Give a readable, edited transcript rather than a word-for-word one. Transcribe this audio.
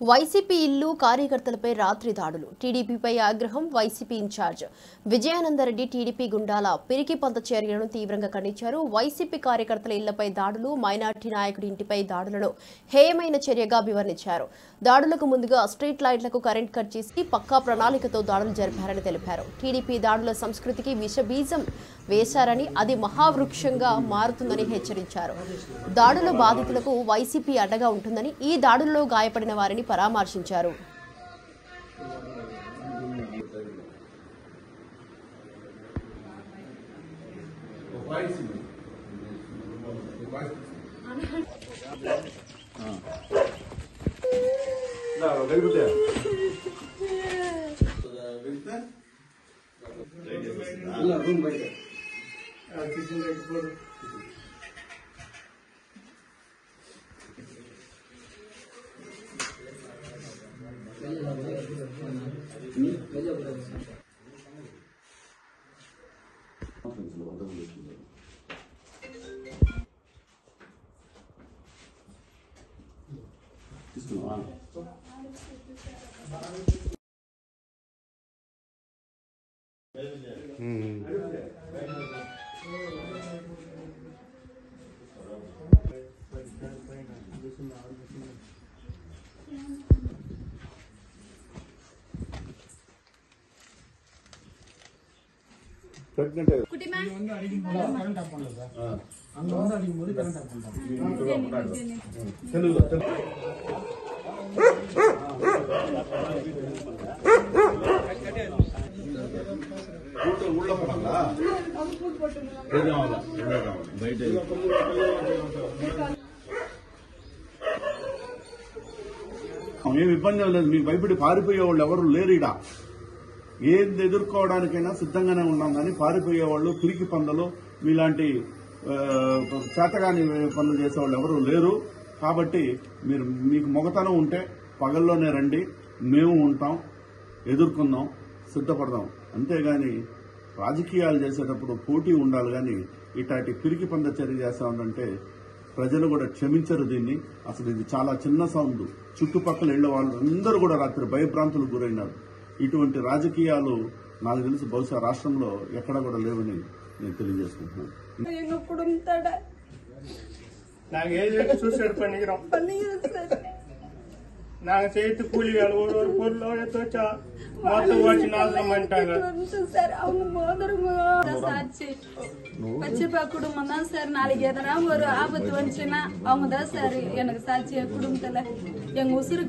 YCP ఇల్లు కార్యకర్తలపై రాత్రి దాడులు టీడీపీపై ఆగ్రహం వైసీపీ ఇన్ఛార్జ్ విజయానందరెడ్డి టీడీపీ గుండాల పిరికిపంత చర్యలను తీవ్రంగా ఖండించారు. వైసీపీ కార్యకర్తల ఇళ్లపై దాడులు, మైనార్టీ నాయకుడి ఇంటిపై దాడులను హేయమైన చర్యగా అభివర్ణించారు. దాడులకు ముందుగా స్ట్రీట్ లైట్లకు కరెంట్ కట్ చేసి పక్కా ప్రణాళికతో దాడులు జరిపారని తెలిపారు. టీడీపీ దాడుల సంస్కృతికి విషబీజం వేశారని, అది మహావృక్షంగా మారుతుందని హెచ్చరించారు. దాడుల బాధితులకు వైసీపీ అడ్డగా ఉంటుందని, ఈ దాడులలో గాయపడిన వారిని పరామర్శించారు. ఏమి ఇబ్బంది లేదు. మీకు భయపడి పారిపోయే వాళ్ళు ఎవరు లేరు. ఇడ ఏది ఎదుర్కోవడానికైనా సిద్ధంగానే ఉన్నాం కానీ పారిపోయేవాళ్ళు, పిరికి పందలు, మీలాంటి చేతగాని పనులు చేసేవాళ్ళు ఎవరు లేరు. కాబట్టి మీకు మొగతనం ఉంటే పగల్లోనే రండి, మేము ఉంటాం, ఎదుర్కొందాం, సిద్ధపడదాం. అంతేగాని రాజకీయాలు చేసేటప్పుడు పోటీ ఉండాలి కానీ ఇట్లాంటి పిరికి పంద చర్య చేస్తామంటే ప్రజలు కూడా క్షమించరు దీన్ని. అసలు ఇది చాలా చిన్న సౌండ్. చుట్టుపక్కల ఇళ్ల వాళ్ళు అందరూ కూడా రాత్రి భయభ్రాంతులకు గురైనారు. ఇటువంటి రాజకీయాలు నాకు తెలిసి బహుశా రాష్ట్రంలో ఎక్కడా కూడా లేవని నేను తెలియజేసుకుంటున్నాను. நாங்க செய்து கூலிகள் ஒரு ஒரு பொருளோட தோச்சா மொத்தம் ஓட்டி நாசனம் பண்ணிட்டாங்க சார். அவங்க மோதிரம் சாட்சி பச்சைப்பா குடும்பம் தான் சார். நாளைக்கு எதனா ஒரு ஆபத்து வந்துச்சுன்னா அவங்க தான் சார் எனக்கு சாட்சியா குடும்பத்துல எங்க உசுருக்கு